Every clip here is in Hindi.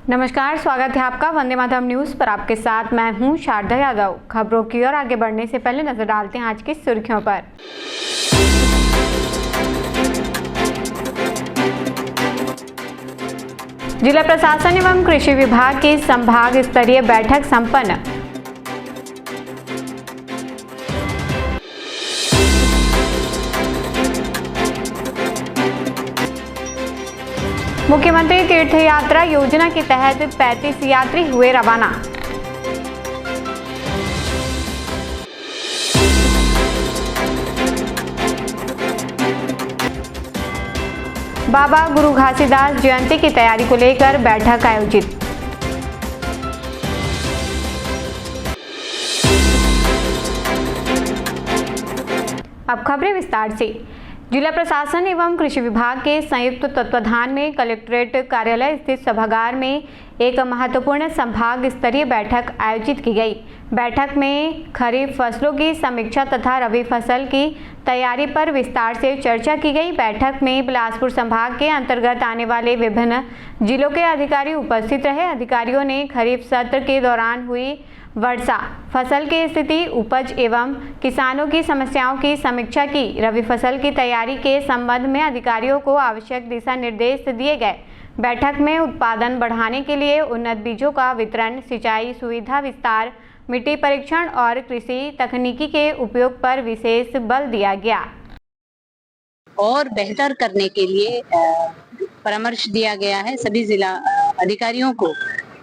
नमस्कार, स्वागत है आपका वंदे मातरम न्यूज पर। आपके साथ मैं हूं शारदा यादव। खबरों की ओर आगे बढ़ने से पहले नजर डालते हैं आज की सुर्खियों पर। जिला प्रशासन एवं कृषि विभाग की संभाग स्तरीय बैठक संपन्न। मुख्यमंत्री तीर्थ यात्रा योजना के तहत 35 यात्री हुए रवाना। बाबा गुरु घासीदास जयंती की तैयारी को लेकर बैठक आयोजित। अब खबरें विस्तार से। जिला प्रशासन एवं कृषि विभाग के संयुक्त तत्वाधान में कलेक्ट्रेट कार्यालय स्थित सभागार में एक महत्वपूर्ण संभाग स्तरीय बैठक आयोजित की गई। बैठक में खरीफ फसलों की समीक्षा तथा रबी फसल की तैयारी पर विस्तार से चर्चा की गई। बैठक में बिलासपुर संभाग के अंतर्गत आने वाले विभिन्न जिलों के अधिकारी उपस्थित रहे। अधिकारियों ने खरीफ सत्र के दौरान हुई वर्षा, फसल की स्थिति, उपज एवं किसानों की समस्याओं की समीक्षा की। रबी फसल की तैयारी के संबंध में अधिकारियों को आवश्यक दिशा निर्देश दिए गए। बैठक में उत्पादन बढ़ाने के लिए उन्नत बीजों का वितरण, सिंचाई सुविधा विस्तार, मिट्टी परीक्षण और कृषि तकनीकी के उपयोग पर विशेष बल दिया गया और बेहतर करने के लिए परामर्श दिया गया है सभी जिला अधिकारियों को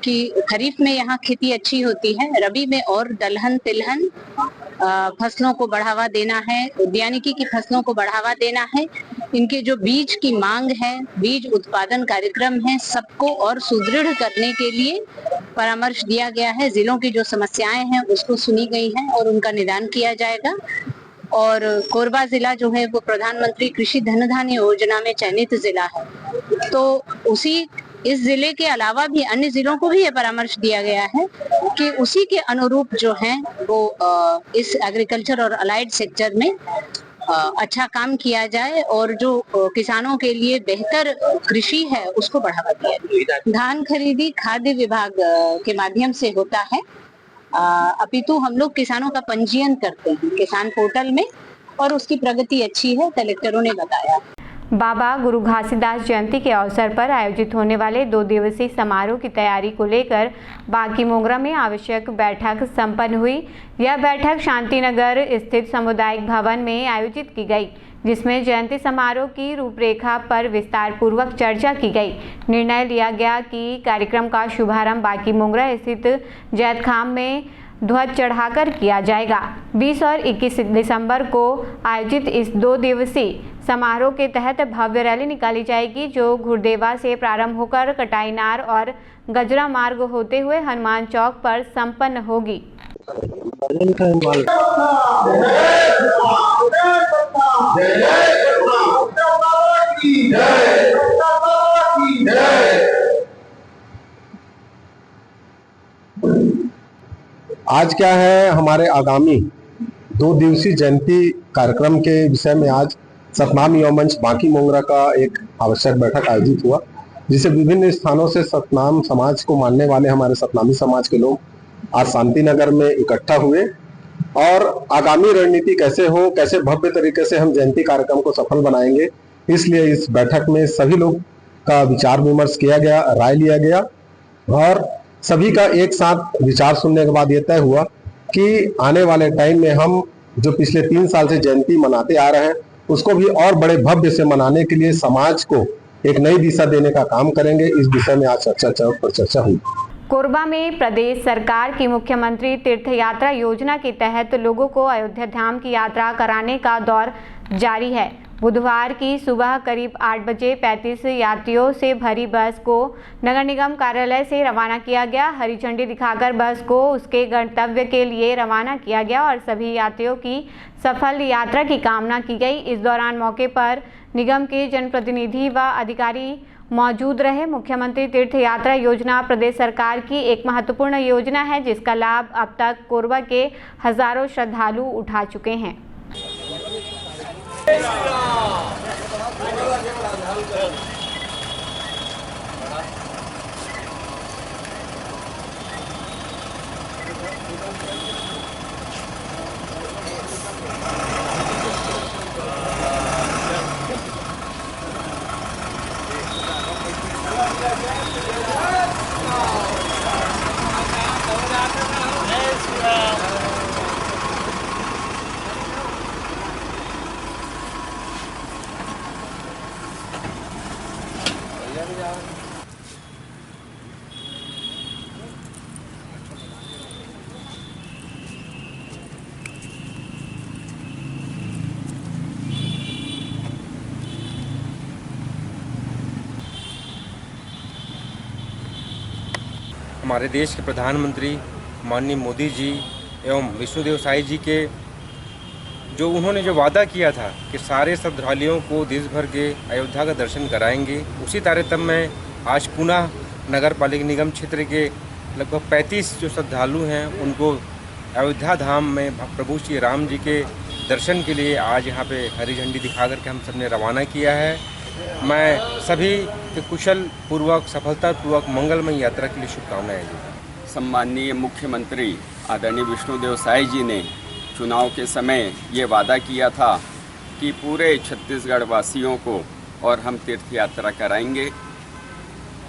कि खरीफ में यहाँ खेती अच्छी होती है, रबी में और दलहन तिलहन फसलों को बढ़ावा देना है, उद्यानिकी की फसलों को बढ़ावा देना है। इनके जो बीज की मांग है, बीज उत्पादन कार्यक्रम है, सबको और सुदृढ़ करने के लिए परामर्श दिया गया है। जिलों की जो समस्याएं हैं उसको सुनी गई हैं और उनका निदान किया जाएगा। और कोरबा जिला जो है वो प्रधानमंत्री कृषि धन धान्य योजना में चयनित जिला है, तो इस जिले के अलावा भी अन्य जिलों को भी ये परामर्श दिया गया है कि उसी के अनुरूप जो है वो इस एग्रीकल्चर और अलाइड सेक्टर में अच्छा काम किया जाए और जो किसानों के लिए बेहतर कृषि है उसको बढ़ावा दिया जाए। धान खरीदी खाद्य विभाग के माध्यम से होता है, अपितु हम लोग किसानों का पंजीयन करते हैं किसान पोर्टल में और उसकी प्रगति अच्छी है, कलेक्टरों ने बताया। बाबा गुरु घासीदास जयंती के अवसर पर आयोजित होने वाले 2 दिवसीय समारोह की तैयारी को लेकर बांकी मोगरा में आवश्यक बैठक संपन्न हुई। यह बैठक शांतिनगर स्थित सामुदायिक भवन में आयोजित की गई, जिसमें जयंती समारोह की रूपरेखा पर विस्तार पूर्वक चर्चा की गई। निर्णय लिया गया कि कार्यक्रम का शुभारंभ बांकी मोगरा स्थित जैतखाम में ध्वज चढ़ाकर किया जाएगा। 20 और 21 दिसंबर को आयोजित इस 2 दिवसीय समारोह के तहत भव्य रैली निकाली जाएगी, जो घुड़देवा से प्रारंभ होकर कटाईनार और गजरा मार्ग होते हुए हनुमान चौक पर संपन्न होगी। आज क्या है, हमारे आगामी 2 दिवसीय जयंती कार्यक्रम के विषय में आज सतनाम युवा मंच बांकी मोगरा का एक आवश्यक बैठक आयोजित हुआ, जिसे विभिन्न स्थानों से सतनाम समाज को मानने वाले हमारे सतनामी समाज के लोग आज शांतिनगर में इकट्ठा हुए और आगामी रणनीति कैसे हो, कैसे भव्य तरीके से हम जयंती कार्यक्रम को सफल बनाएंगे, इसलिए इस बैठक में सभी लोग का विचार विमर्श किया गया, राय लिया गया और सभी का एक साथ विचार सुनने के बाद यह तय हुआ कि आने वाले टाइम में हम जो पिछले 3 साल से जयंती मनाते आ रहे हैं उसको भी और बड़े भव्य से मनाने के लिए समाज को एक नई दिशा देने का काम करेंगे। इस विषय में आज चर्चा हुई। कोरबा में प्रदेश सरकार की मुख्यमंत्री तीर्थ यात्रा योजना के तहत लोगों को अयोध्या धाम की यात्रा कराने का दौर जारी है। बुधवार की सुबह करीब 8 बजे 35 यात्रियों से भरी बस को नगर निगम कार्यालय से रवाना किया गया। हरी झंडी दिखाकर बस को उसके गंतव्य के लिए रवाना किया गया और सभी यात्रियों की सफल यात्रा की कामना की गई। इस दौरान मौके पर निगम के जनप्रतिनिधि व अधिकारी मौजूद रहे। मुख्यमंत्री तीर्थ यात्रा योजना प्रदेश सरकार की एक महत्वपूर्ण योजना है, जिसका लाभ अब तक कोरबा के हजारों श्रद्धालु उठा चुके हैं। हमारे देश के प्रधानमंत्री माननीय मोदी जी एवं विष्णुदेव साई जी के उन्होंने जो वादा किया था कि सारे श्रद्धालुओं को देश भर के अयोध्या का दर्शन कराएंगे, उसी तारतम्य में आज पुनः नगर पालिका निगम क्षेत्र के लगभग 35 जो श्रद्धालु हैं उनको अयोध्या धाम में प्रभु श्री राम जी के दर्शन के लिए आज यहाँ पे हरी झंडी दिखा करके हम सबने रवाना किया है। मैं सभी के कुशल पूर्वक सफलतापूर्वक मंगलमय यात्रा के लिए शुभकामनाएं दी। सम्माननीय मुख्यमंत्री आदरणीय विष्णुदेव साई जी ने चुनाव के समय ये वादा किया था कि पूरे छत्तीसगढ़ वासियों को और हम तीर्थ यात्रा कराएंगे।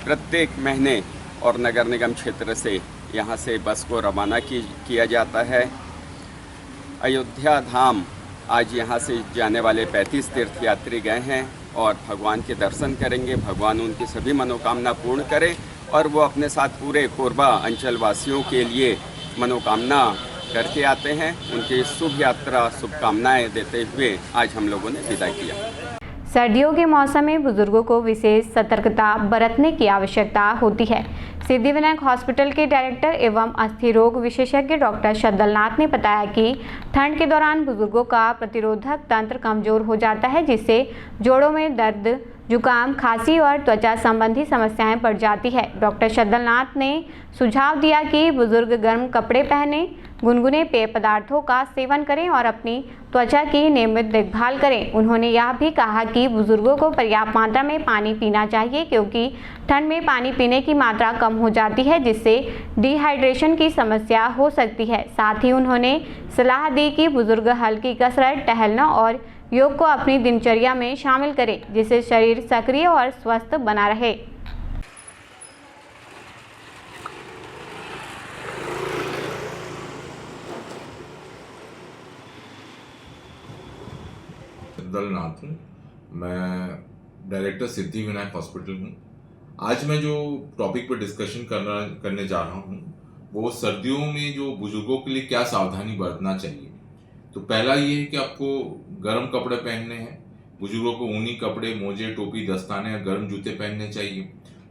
प्रत्येक महीने और नगर निगम क्षेत्र से यहाँ से बस को रवाना किया जाता है। अयोध्या धाम आज यहाँ से जाने वाले 35 तीर्थयात्री गए हैं और भगवान के दर्शन करेंगे। भगवान उनकी सभी मनोकामना पूर्ण करें और वो अपने साथ पूरे कोरबा अंचल वासियों के लिए मनोकामना करके आते हैं। उनकी शुभ यात्रा शुभकामनाएं देते हुए आज हम लोगों ने विदा किया। सर्दियों के मौसम में बुजुर्गों को विशेष सतर्कता बरतने की आवश्यकता होती है। सिद्धिविनायक हॉस्पिटल के डायरेक्टर एवं अस्थि रोग विशेषज्ञ डॉक्टर शद्दलनाथ ने बताया कि ठंड के दौरान बुजुर्गों का प्रतिरोधक तंत्र कमजोर हो जाता है, जिससे जोड़ों में दर्द, जुकाम, खांसी और त्वचा संबंधी समस्याएं बढ़ जाती है। डॉक्टर शद्दलनाथ ने सुझाव दिया कि बुजुर्ग गर्म कपड़े पहने, गुनगुने पेय पदार्थों का सेवन करें और अपनी त्वचा की नियमित देखभाल करें। उन्होंने यह भी कहा कि बुजुर्गों को पर्याप्त मात्रा में पानी पीना चाहिए, क्योंकि ठंड में पानी पीने की मात्रा कम हो जाती है, जिससे डिहाइड्रेशन की समस्या हो सकती है। साथ ही उन्होंने सलाह दी कि बुजुर्ग हल्की कसरत, टहलना और योग को अपनी दिनचर्या में शामिल करें, जिससे शरीर सक्रिय और स्वस्थ बना रहे। शद्दलनाथ हूँ, मैं डायरेक्टर सिद्धिविनायक हॉस्पिटल हूँ। आज मैं जो टॉपिक पर डिस्कशन करने जा रहा हूँ वो सर्दियों में जो बुजुर्गों के लिए क्या सावधानी बरतना चाहिए। तो पहला ये है कि आपको गर्म कपड़े पहनने हैं। बुजुर्गों को ऊनी कपड़े, मोजे, टोपी, दस्ताने और गर्म जूते पहनने चाहिए।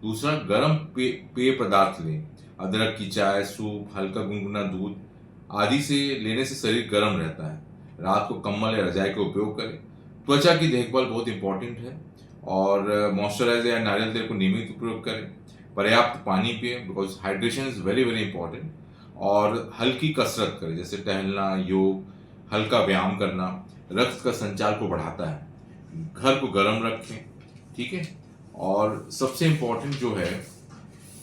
दूसरा, गर्म पेय पदार्थ लें। अदरक की चाय, सूप, हल्का गुनगुना दूध आदि से लेने से शरीर गर्म रहता है। रात को कंबल या रजाई का उपयोग करें। त्वचा की देखभाल बहुत इंपॉर्टेंट है और मॉइस्चराइजर या नारियल तेल को नियमित उपयोग करें। पर्याप्त पानी पिए, because hydration is very very important. और हल्की कसरत करें, जैसे टहलना, योग, हल्का व्यायाम करना रक्त का संचार को बढ़ाता है। घर को गर्म रखें, ठीक है। और सबसे इम्पोर्टेंट जो है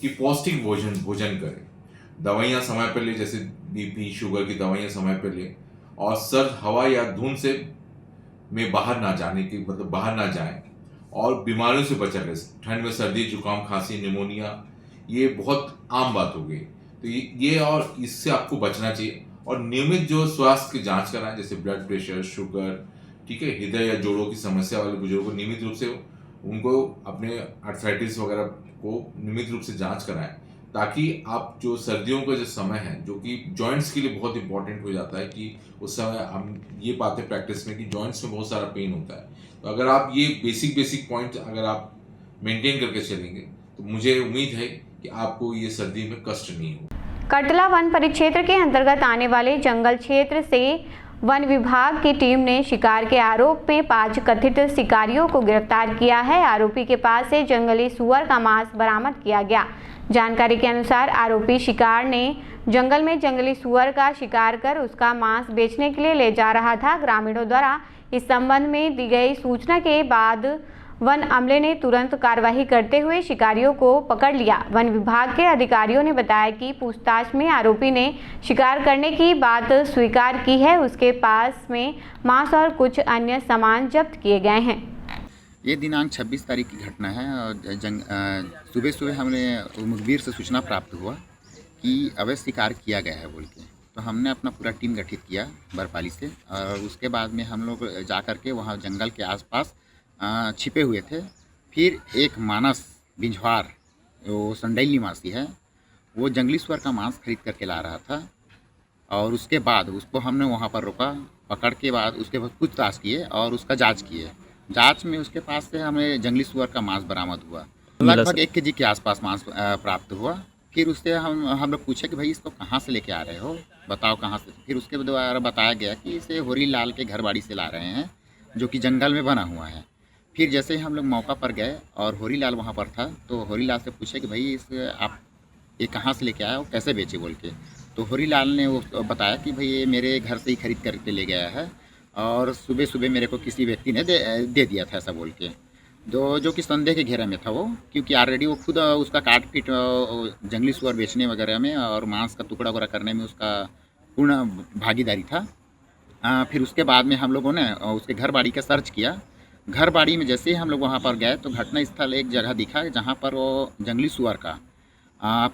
कि पौष्टिक भोजन करें। दवाइयाँ समय पर लें, जैसे बीपी, शुगर की दवाइयाँ समय पर लें। और सर्द हवा या धुंध से में बाहर ना जाने की, मतलब बाहर ना जाएं। और बीमारियों से बचा रहे। ठंड में सर्दी, जुकाम, खांसी, निमोनिया ये बहुत आम बात हो गई। तो ये और इससे आपको बचना चाहिए। और नियमित जो स्वास्थ्य की जांच कराएं, जैसे ब्लड प्रेशर, शुगर, ठीक है, हृदय या जोड़ों की समस्या वाले बुजुर्गों को नियमित रूप से उनको अपने आर्थराइटिस वगैरह को नियमित रूप से जांच कराएं, ताकि आप जो सर्दियों का जो समय है, जो कि जॉइंट्स के लिए बहुत इंपॉर्टेंट हो जाता है, कि उस समय हम ये पाते हैं प्रैक्टिस में कि जॉइंट्स में बहुत सारा पेन होता है। तो अगर आप ये बेसिक पॉइंट अगर आप मेंटेन करके चलेंगे तो मुझे उम्मीद है कि आपको ये सर्दी में कष्ट नहीं हो। कटला वन परिक्षेत्र के अंतर्गत आने वाले जंगल क्षेत्र से वन विभाग की टीम ने शिकार के आरोप में 5 कथित शिकारियों को गिरफ्तार किया है। आरोपी के पास से जंगली सुअर का मांस बरामद किया गया। जानकारी के अनुसार आरोपी शिकार ने जंगल में जंगली सुअर का शिकार कर उसका मांस बेचने के लिए ले जा रहा था। ग्रामीणों द्वारा इस संबंध में दी गई सूचना के बाद वन अमले ने तुरंत कार्रवाई करते हुए शिकारियों को पकड़ लिया। वन विभाग के अधिकारियों ने बताया कि पूछताछ में आरोपी ने शिकार करने की बात स्वीकार की है। उसके पास में मांस और कुछ अन्य सामान जब्त किए गए हैं। ये दिनांक 26 तारीख की घटना है और सुबह सुबह हमने मुखबिर से सूचना प्राप्त हुआ कि अवैध शिकार किया गया है बोल के। तो हमने अपना पूरा टीम गठित किया बर्फाली से और उसके बाद में हम लोग जा कर के वहाँ जंगल के आसपास छिपे हुए थे। फिर एक मानस बिंझवार, वो संडैल निवासी है, वो जंगली सुअर का मांस खरीद करके ला रहा था और उसके बाद उसको हमने वहाँ पर रोका, पकड़ के बाद उसके बाद पूछताछ किए और उसका जांच किए। जांच में उसके पास से हमें जंगली सुअर का मांस बरामद हुआ, लगभग 1 केजी के आसपास मांस प्राप्त हुआ। फिर उससे हम लोग पूछे कि भाई इसको कहाँ से लेके आ रहे हो, बताओ कहाँ से। फिर उसके द्वारा बताया गया कि इसे होरी लाल के घरबाड़ी से ला रहे हैं, जो कि जंगल में बना हुआ है। फिर जैसे ही हम लोग मौका पर गए और होरी लाल वहाँ पर था, तो होरी लाल से पूछे कि भाई आप ये कहाँ से लेके आए और कैसे बेचे बोल के। तो होरी लाल ने वो बताया कि भाई ये मेरे घर से ही खरीद करके ले गया है और सुबह सुबह मेरे को किसी व्यक्ति ने दे दिया था, ऐसा बोल के। जो कि संदेह के घेरे में था वो, क्योंकि ऑलरेडी वो खुद उसका काट पीट जंगली सुअर बेचने वगैरह में और मांस का टुकड़ा वगैरह करने में उसका पूर्ण भागीदारी था। फिर उसके बाद में हम लोगों ने उसके घर बाड़ी का सर्च किया। घर बाड़ी में जैसे ही हम लोग वहाँ पर गए तो घटना स्थल एक जगह दिखा जहाँ पर वो जंगली सुअर का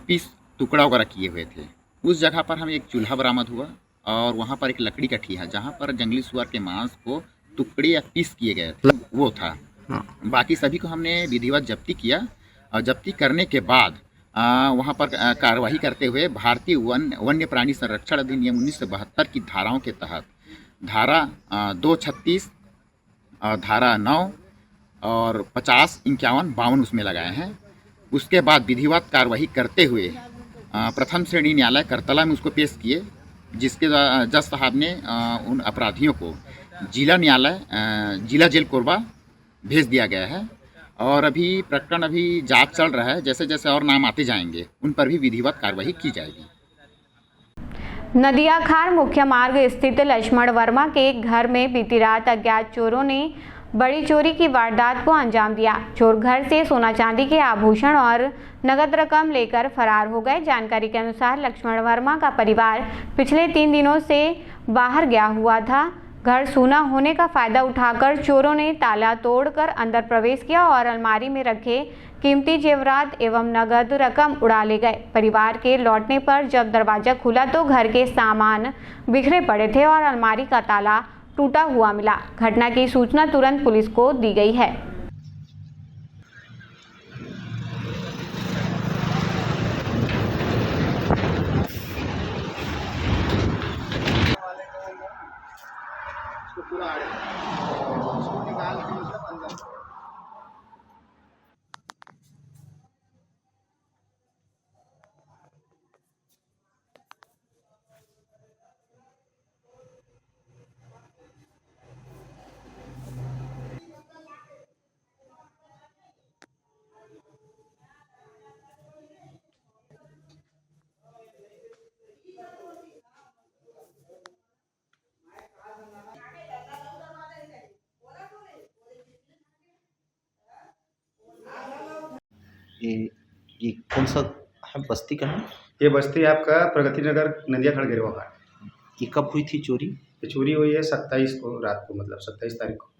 पीस टुकड़ा वगैरह किए हुए थे। उस जगह पर हमें एक चूल्हा बरामद हुआ और वहाँ पर एक लकड़ी का ठीहा जहाँ पर जंगली सुअर के मांस को टुकड़े या पीस किए गए थे वो था। बाकी सभी को हमने विधिवत जब्ती किया और जब्ती करने के बाद वहाँ पर कार्रवाई करते हुए भारतीय वन्य प्राणी संरक्षण अधिनियम 1972 की धाराओं के तहत धारा 236, धारा 9 और 50, 51, 52 उसमें लगाए हैं। उसके बाद विधिवत कार्रवाई करते हुए प्रथम श्रेणी न्यायालय करतला में उसको पेश किए, जिसके जज साहब ने उन अपराधियों को जिला न्यायालय जिला जेल कोरबा भेज दिया गया है और अभी प्रकरण जांच चल रहा है। जैसे जैसे और नाम आते जाएंगे उन पर भी विधिवत कार्रवाई की जाएगी। नदियाखार मुख्य मार्ग स्थित लक्ष्मण वर्मा के घर में बीती रात अज्ञात चोरों ने बड़ी चोरी की वारदात को अंजाम दिया। चोर घर से सोना चांदी के आभूषण और नगद रकम लेकर फरार हो गए। जानकारी के अनुसार लक्ष्मण वर्मा का परिवार पिछले 3 दिनों से बाहर गया हुआ था। घर सूना होने का फायदा उठाकर चोरों ने ताला तोड़कर अंदर प्रवेश किया और अलमारी में रखे कीमती जेवरात एवं नगद रकम उड़ा ले गए। परिवार के लौटने पर जब दरवाजा खुला तो घर के सामान बिखरे पड़े थे और अलमारी का ताला टूटा हुआ मिला। घटना की सूचना तुरंत पुलिस को दी गई है। ये कौन सा है बस्ती का है? ये बस्ती आपका प्रगति नगर नदियाखड़ गिरवा घाट। ये कब हुई थी चोरी? ये चोरी हुई है 27 को रात को, मतलब 27 तारीख को।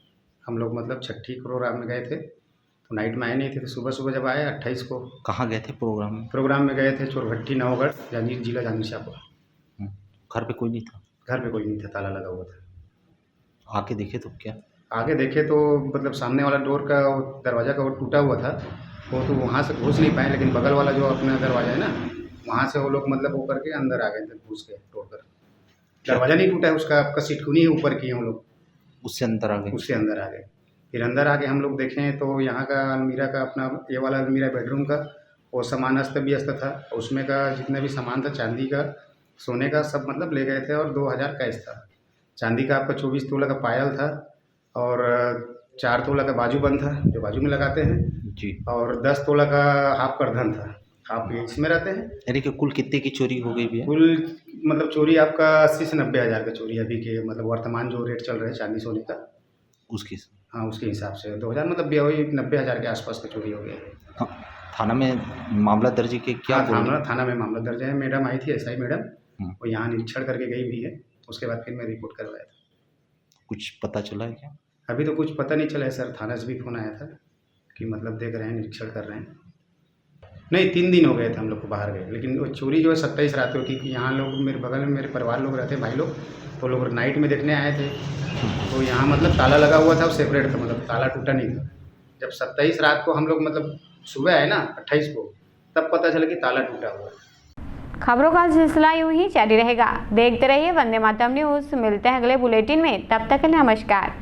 हम लोग मतलब छठी प्रोग्राम में गए थे तो नाइट में आए नहीं थे, तो सुबह सुबह जब आए 28 को। कहाँ गए थे प्रोग्राम में? प्रोग्राम में गए थे चोरभट्टी नवगढ़ जांजगीर जिला जांजगीर चांपा। घर पे कोई नहीं था? घर पे कोई नहीं था, ताला लगा हुआ था। आके देखे तो क्या? आगे देखे तो मतलब सामने वाला डोर का दरवाज़ा का वो टूटा हुआ था, वो तो वहाँ से घुस नहीं पाए, लेकिन बगल वाला जो अपना दरवाज़ा है ना, वहाँ से वो लोग मतलब वो करके अंदर आ गए थे, घुस के तोड़कर। दरवाज़ा नहीं टूटा है उसका, आपका सिटकुनी ही ऊपर की हम लोग, उससे अंदर आ गए? उससे अंदर आ गए। फिर अंदर आके हम लोग देखें तो यहाँ का अलमीरा का अपना ये वाला अलमीरा बेडरूम का वो सामान अस्त व्यस्त था। उसमें का जितना भी सामान था चांदी का सोने का सब मतलब ले गए थे और 2000 कैश था। चांदी का आपका 24 तोला का पायल था और 4 तोला का बाजूबंद था जो बाजू में लगाते हैं जी, और 10 तोला का हाफ करधन था। आप इसमें रहते हैं? यानी कि कुल कितने की चोरी हो गई भैया? कुल मतलब चोरी आपका 80 से 90 हज़ार का चोरी अभी के मतलब वर्तमान जो रेट चल रहा है चांदी सोने का उसकी? हाँ उसके हिसाब से 2000 मतलब वही 90 हज़ार के आसपास का चोरी हो गया है। हाँ, थाना में मामला दर्ज के क्या? हाँ, थाना में मामला दर्ज है। मैडम आई थी एसआई मैडम, वो यहाँ निरीक्षण करके गई भी है। उसके बाद फिर मैं रिपोर्ट करवाया था। कुछ पता चला है क्या? अभी तो कुछ पता नहीं चला है सर, थाना से भी फ़ोन आया था कि मतलब देख रहे हैं, निरीक्षण कर रहे हैं। नहीं 3 दिन हो गए थे हम लोग को बाहर गए, लेकिन वो चोरी जो है 27 रात को की, कि यहाँ लोग मेरे बगल में मेरे परिवार लोग रहते हैं, भाई लोग, तो लोग नाइट में देखने आए थे, तो यहाँ मतलब ताला लगा हुआ था, वो सेपरेट था, मतलब ताला टूटा नहीं था। जब 27 रात को हम लोग मतलब सुबह आए ना 28 को, तब पता चला कि ताला टूटा हुआ है। खबरों का सिलसिला यूं ही जारी रहेगा। देखते रहिए वंदे मातरम न्यूज़। मिलते हैं अगले बुलेटिन में, तब तक के लिए नमस्कार।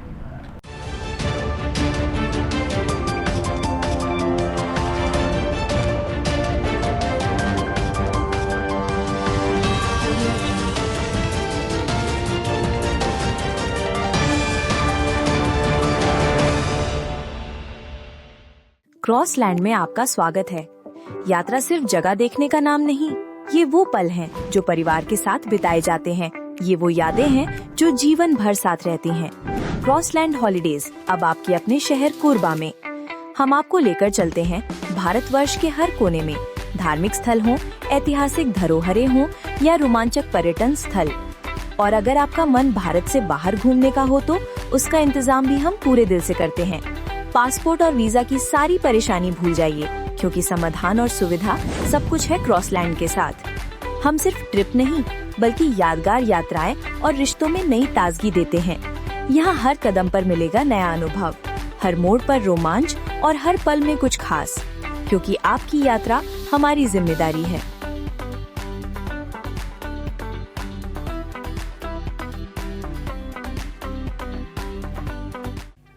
क्रॉसलैंड में आपका स्वागत है। यात्रा सिर्फ जगह देखने का नाम नहीं, ये वो पल हैं जो परिवार के साथ बिताए जाते हैं। ये वो यादें हैं जो जीवन भर साथ रहती हैं। क्रॉसलैंड हॉलिडेज अब आपके अपने शहर कोरबा में। हम आपको लेकर चलते हैं भारतवर्ष के हर कोने में, धार्मिक स्थल हो, ऐतिहासिक धरोहरें हो या रोमांचक पर्यटन स्थल। और अगर आपका मन भारत से बाहर घूमने का हो तो उसका इंतजाम भी हम पूरे दिल से करते हैं। पासपोर्ट और वीजा की सारी परेशानी भूल जाइए, क्योंकि समाधान और सुविधा सब कुछ है क्रॉसलैंड के साथ। हम सिर्फ ट्रिप नहीं बल्कि यादगार यात्राएं और रिश्तों में नई ताजगी देते हैं। यहाँ हर कदम पर मिलेगा नया अनुभव, हर मोड़ पर रोमांच और हर पल में कुछ खास, क्योंकि आपकी यात्रा हमारी जिम्मेदारी है।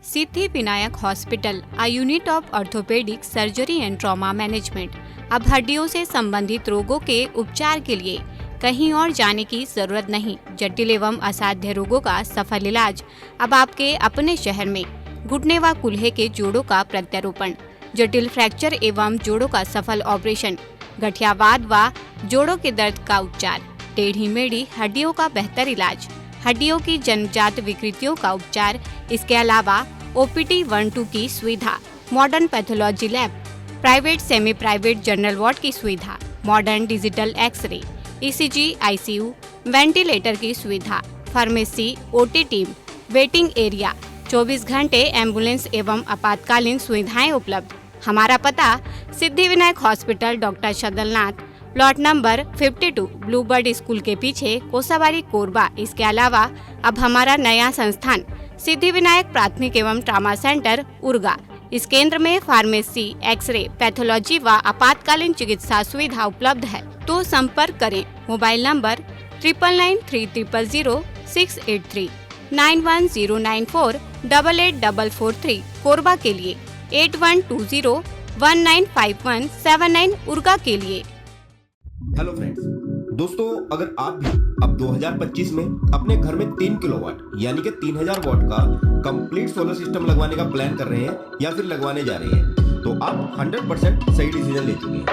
Siddhi Vinayak hospital, a unit of orthopaedic surgery and trauma management. अब हड्डियों से संबंधित रोगों के उपचार के लिए कहीं और जाने की जरूरत नहीं। जटिल एवं असाध्य रोगों का सफल इलाज अब आपके अपने शहर में। घुटने व कूल्हे के जोड़ों का प्रत्यारोपण, जटिल फ्रैक्चर एवं जोड़ों का सफल ऑपरेशन, गठियावाद व जोड़ों के दर्द का उपचार, टेढ़ी मेढ़ी हड्डियों का बेहतर इलाज, हड्डियों की जन्मजात विकृतियों का उपचार। इसके अलावा OPT 1-2 की सुविधा, modern pathology lab, private semi private general ward की सुविधा, modern digital x-ray, ECG, ICU, ventilator की सुविधा, pharmacy, OT team, waiting area, 24 घंटे एम्बुलेंस एवं आपातकालीन सुविधाएं उपलब्ध। हमारा पता Siddhi Vinayak hospital, doctor Shadalnath, plot number 52, Bluebird school के पीछे, कोसाबारी, कोरबा। इसके अलावा अब हमारा नया संस्थान सिद्धि विनायक प्राथमिक एवं ट्रामा सेंटर, उर्गा। इस केंद्र में फार्मेसी, एक्सरे, पैथोलॉजी व आपातकालीन चिकित्सा सुविधा उपलब्ध है। तो संपर्क करें। मोबाइल नंबर 9993000683, 9109488443, कोरबा के लिए 8120195179, उर्गा के लिए। हेलो फ्रेंड्स, दोस्तों अगर आप भी अब 2025 में अपने घर में 3 किलोवाट यानी कि 3000 वाट का कंप्लीट सोलर सिस्टम लगवाने का प्लान कर रहे हैं या फिर लगवाने जा रहे हैं, तो आप 100% सही डिसीजन ले चुके हैं।